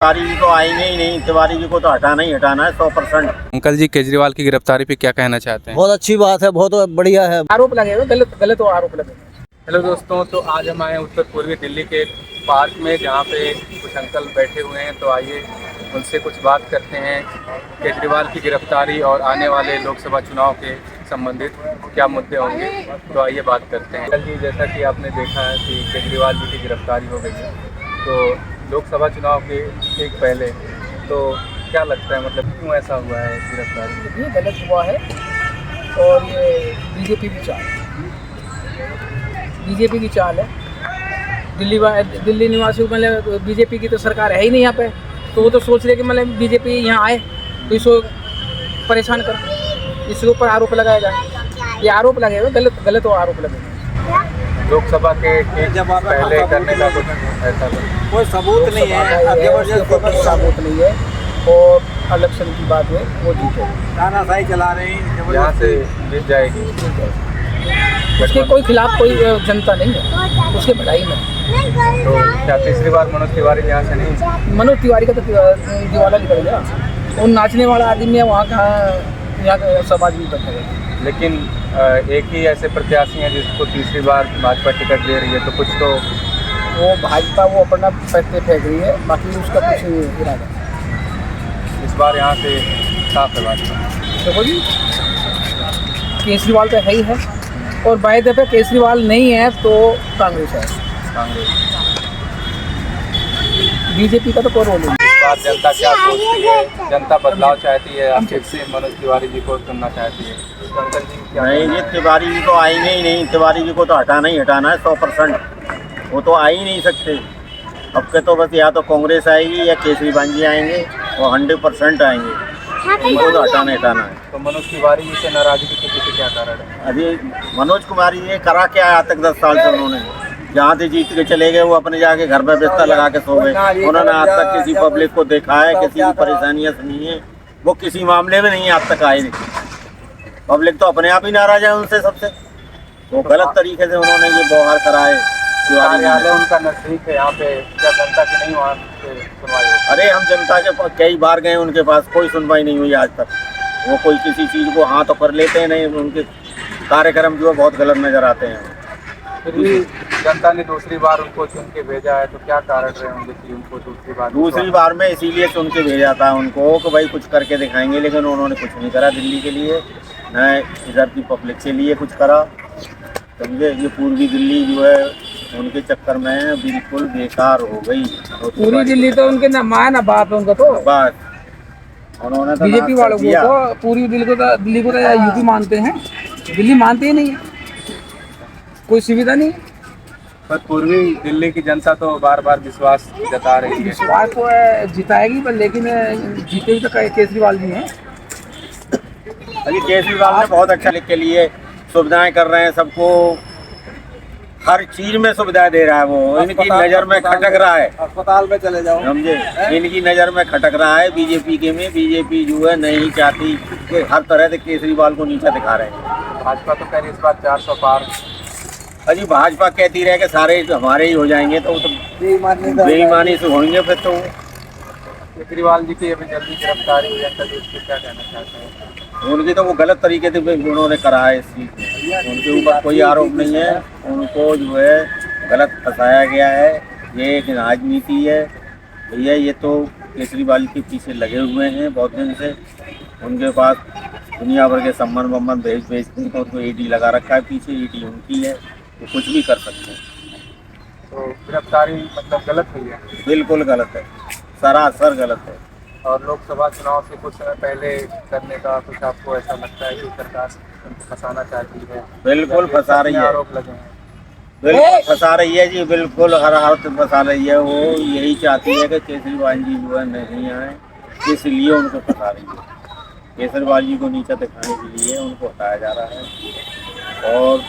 तिवारी जी तो आएंगे ही नहीं। तिवारी जी को तो हटाना ही हटाना है 100%। अंकल जी, केजरीवाल की गिरफ्तारी पे क्या कहना चाहते हैं? बहुत अच्छी बात है, बहुत बढ़िया है। आरोप लगे हुए, गलत गलत आरोप लगे हुए। हेलो दोस्तों, तो आज हम आए उत्तर पूर्वी दिल्ली के एक पार्क में जहाँ पे कुछ अंकल बैठे हुए हैं। तो आइए उनसे कुछ बात करते हैं केजरीवाल की गिरफ्तारी और आने वाले लोकसभा चुनाव के संबंधित क्या मुद्दे होंगे। तो आइए बात करते हैं। अंकल जी, जैसा कि आपने देखा है कि केजरीवाल जी की गिरफ्तारी हो गई है, तो लोकसभा चुनाव के ठीक पहले, तो क्या लगता है, मतलब क्यों ऐसा हुआ है गिरफ्तारी? ये गलत हुआ है और ये बीजेपी की चाल है। दिल्ली निवासी मतलब बीजेपी की तो सरकार है ही नहीं यहाँ पे, तो वो तो सोच रहे कि मतलब बीजेपी यहाँ आए तो इसको परेशान कर, इसके ऊपर आरोप लगाया जाए। ये आरोप लगे हुए, गलत आरोप लगे हुए। लोकसभा के ठीक पहले करने का कुछ ऐसा कोई सबूत नहीं है, कोई सबूत नहीं है और इलेक्शन की बात है, वो ठीक है। तानाशाही चला रहे हैं, यहाँ से जीत जाएगी। उसके कोई खिलाफ कोई जनता नहीं है, उसके भलाई में। तो क्या तीसरी बार मनोज तिवारी यहाँ से नहीं? मनोज तिवारी का तो दिवाला निकल गया। वो नाचने वाला आदमी है, वहाँ कहाँ यहाँ का समाज भी बैठेगा। लेकिन एक ही ऐसे प्रत्याशी हैं जिसको तीसरी बार भाजपा टिकट दे रही है, तो कुछ तो वो भाजपा वो अपना पैसे फेंक रही है, बाकी उसका कुछ इरादा। इस बार यहाँ से साफ है भाजपा। देखो जी, केजरीवाल तो है ही है, और बाय दफे केजरीवाल नहीं है तो कांग्रेस है। कांग्रेस बीजेपी का तो कोई रोल नहीं। इस बार जनता क्या सोचती है? जनता बदलाव चाहती है, आप फिर से मनोज तिवारी जी को चुनना चाहती है? तो अंकल जी क्या नहीं जी, तिवारी जी तो आएंगे ही नहीं। तिवारी जी को तो हटाना ही हटाना है 100%। वो तो आ ही नहीं सकते। अब के तो बस या तो कांग्रेस आएगी या केजरीवाल जी आएंगे, वो 100% आएंगे। उनको तो हटाना ही हटाना है। तो मनोज तिवारी जी से नाराजगी के पीछे क्या कारण है? अभी मनोज कुमार जी ने करा क्या है आज तक 10 साल से? उन्होंने जहाँ से जीत के चले गए वो अपने जाके घर पर बिस्तर लगा के सो गए। उन्होंने आज तक किसी पब्लिक को देखा है, किसी की परेशानियाँ सुनी है? वो किसी मामले में नहीं आज तक आए। पब्लिक तो अपने आप ही नाराज है उनसे सबसे। वो गलत तरीके से उन्होंने ये व्यवहार करा है। कार्यालय उनका नजदीक है, यहाँ पे क्या जनता की नहीं वहाँ पे सुनवाई होती? अरे हम जनता के कई बार गए, उनके पास कोई सुनवाई नहीं हुई आज तक। वो कोई किसी चीज़ को हाँ तो कर लेते हैं, नहीं उनके कार्यक्रम जो है बहुत गलत नज़र आते हैं। फिर भी जनता ने दूसरी बार उनको चुन के भेजा है, तो क्या कारण रहे होंगे कि उनको दूसरी बार में इसीलिए चुन के भेजा था उनको कि भाई कुछ करके दिखाएंगे, लेकिन उन्होंने कुछ नहीं करा दिल्ली के लिए, न इधर की पब्लिक के लिए कुछ करा। समझे? ये पूर्वी दिल्ली जो है उनके चक्कर में बिल्कुल बेकार हो गई। पूरी दिल्ली तो उनके ना माँ ना बाप है उनका। तो बात उन्होंने तो बीजेपी वालों को तो पूरी दिल्ली को तो यूपी मानते हैं, दिल्ली मानते ही नहीं है, कोई सुविधा नहीं। पर पूर्वी दिल्ली की जनता तो बार बार विश्वास जता रही है। विश्वास तो जिताएगी, पर लेकिन जीतेगी तो केजरीवाल जी हैं। अभी केजरीवाल ने बहुत अच्छा लिख के लिए सुविधाएं कर रहे हैं सबको, हर चीज में सुविधाएं दे रहा है। वो इनकी नज़र में खटक रहा है। अस्पताल में चले जाओ, समझे? इनकी नज़र में खटक रहा है बीजेपी के में। बीजेपी जो है नहीं चाहती कि हर तरह से केजरीवाल को नीचा दिखा रहे हैं। भाजपा तो कह रही इस बार 400 पार। अजी भाजपा कहती रहे कि सारे हमारे ही हो जाएंगे, तो बेईमानी से होंगे फिर तो। केजरीवाल जी की अभी जल्दी गिरफ्तारी हुई है, तो इस पर क्या कहना चाहते हैं? उनकी तो वो गलत तरीके से उन्होंने करा है। इस चीज़ उनके ऊपर कोई आरोप नहीं है, उनको जो है गलत फंसाया गया है। ये एक राजनीति है भैया। ये तो केजरीवाल के पीछे लगे हुए हैं बहुत दिन से। उनके पास दुनिया भर के सम्मान भेजते हैं, तो उनको ईडी लगा रखा है पीछे। ईडी उनकी है, वो कुछ भी कर सकते हैं। तो गिरफ्तारी मतलब गलत हुई है? बिल्कुल गलत है, सरासर गलत है। और लोकसभा चुनाव से कुछ समय पहले करने का कुछ आपको ऐसा लगता है कि सरकार फंसाना चाहती है? बिल्कुल फंसा रही है, आरोप लगे हैं। बिल्कुल फंसा रही है जी, बिल्कुल हर हालत में फंसा रही है। वो यही चाहती है कि केजरीवाल जी जो है नहीं आए, इसलिए उनको फंसा रही है। केजरीवाल जी को नीचा दिखाने के लिए उनको हटाया जा रहा है। और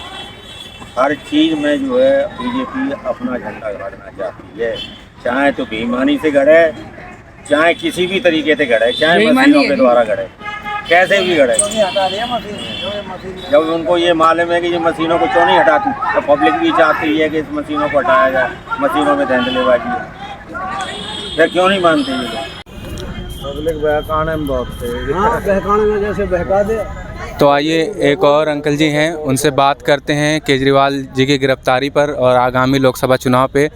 हर चीज़ में जो है बीजेपी अपना झंडा गाड़ना चाहती है, चाहे तो बेईमानी से गढ़े, चाहे किसी भी तरीके से गढ़े, चाहे मशीनों के द्वारा गढ़े, कैसे भी गढ़े। जब उनको ये मालूम है कि ये मशीनों को क्यों नहीं हटाती, तो पब्लिक भी चाहती है कि इस मशीनों को हटाया जाए। मशीनों में धंधलेबाजी है। फिर क्यों नहीं मानते ये लोग? पब्लिक बहकाने में बहुत तेज। हाँ, बहकाने में जैसे बहका दे। तो आइए एक और अंकल जी हैं, उनसे बात करते हैं केजरीवाल जी की गिरफ्तारी पर और आगामी लोकसभा चुनाव पे।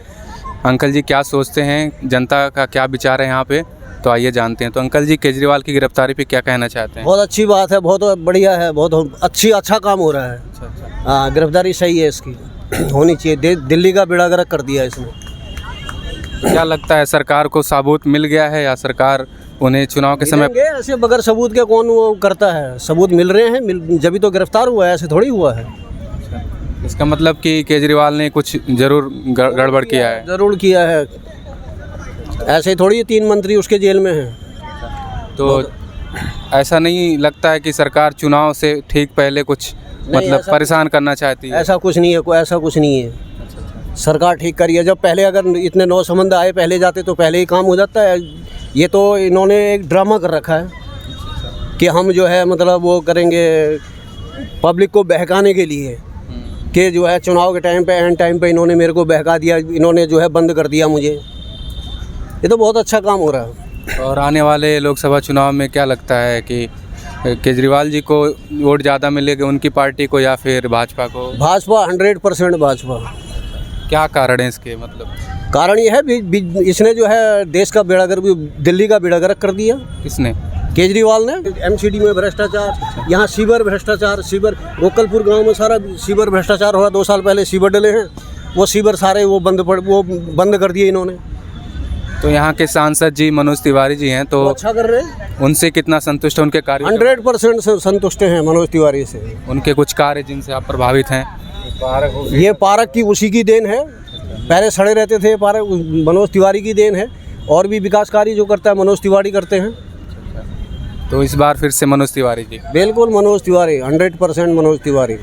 अंकल जी क्या सोचते हैं, जनता का क्या विचार है यहाँ पे, तो आइए जानते हैं। तो अंकल जी, केजरीवाल की गिरफ्तारी पे क्या कहना चाहते हैं? बहुत अच्छी बात है, बहुत बढ़िया है, बहुत अच्छा काम हो रहा है। हाँ, गिरफ्तारी सही है इसकी, होनी चाहिए। दिल्ली का बेड़ा गर्क कर दिया इसने। क्या लगता है, सरकार को सबूत मिल गया है या सरकार उन्हें चुनाव के समय? ऐसे बगैर सबूत के कौन वो करता है? सबूत मिल रहे हैं, जब भी तो गिरफ्तार हुआ है, ऐसे थोड़ी हुआ है। इसका मतलब कि केजरीवाल ने कुछ जरूर गड़बड़ किया है। जरूर किया है, ऐसे थोड़ी 3 मंत्री उसके जेल में हैं। तो ऐसा नहीं लगता है कि सरकार चुनाव से ठीक पहले कुछ मतलब परेशान करना चाहती है? ऐसा कुछ नहीं है, कोई ऐसा कुछ नहीं है। सरकार ठीक करी है। जब पहले अगर इतने 9 संबंध आए पहले जाते तो पहले ही काम हो जाता है। ये तो इन्होंने एक ड्रामा कर रखा है कि हम जो है मतलब वो करेंगे पब्लिक को बहकाने के लिए, कि जो है चुनाव के टाइम पे एंड टाइम पे इन्होंने मेरे को बहका दिया, इन्होंने जो है बंद कर दिया मुझे। ये तो बहुत अच्छा काम हो रहा है। और आने वाले लोकसभा चुनाव में क्या लगता है कि केजरीवाल जी को वोट ज़्यादा मिलेगा, उनकी पार्टी को या फिर भाजपा को? भाजपा, 100% भाजपा। क्या कारण है इसके? मतलब कारण ये है इसने जो है देश का बेड़ा गर्क, दिल्ली का बेड़ा गर्क कर दिया। किसने? केजरीवाल ने। एमसीडी में भ्रष्टाचार, यहाँ सीवर भ्रष्टाचार, सीवर गोकलपुर गांव में सारा सीवर भ्रष्टाचार हो रहा। 2 साल पहले सीवर डले हैं, वो सीवर सारे वो बंद कर दिए इन्होंने। तो यहाँ के सांसद जी मनोज तिवारी जी हैं, तो अच्छा कर रहे हैं। उनसे कितना संतुष्ट है उनके कार्य? 100% संतुष्ट हैं मनोज तिवारी से। उनके कुछ कार्य जिनसे आप प्रभावित हैं? ये पार्क की उसी की देन है, पहले सड़े रहते थे पार्क, मनोज तिवारी की देन है। और भी विकास कार्य जो करता है मनोज तिवारी करते हैं। तो इस बार फिर से मनोज तिवारी जी? बिल्कुल मनोज तिवारी, 100% मनोज तिवारी।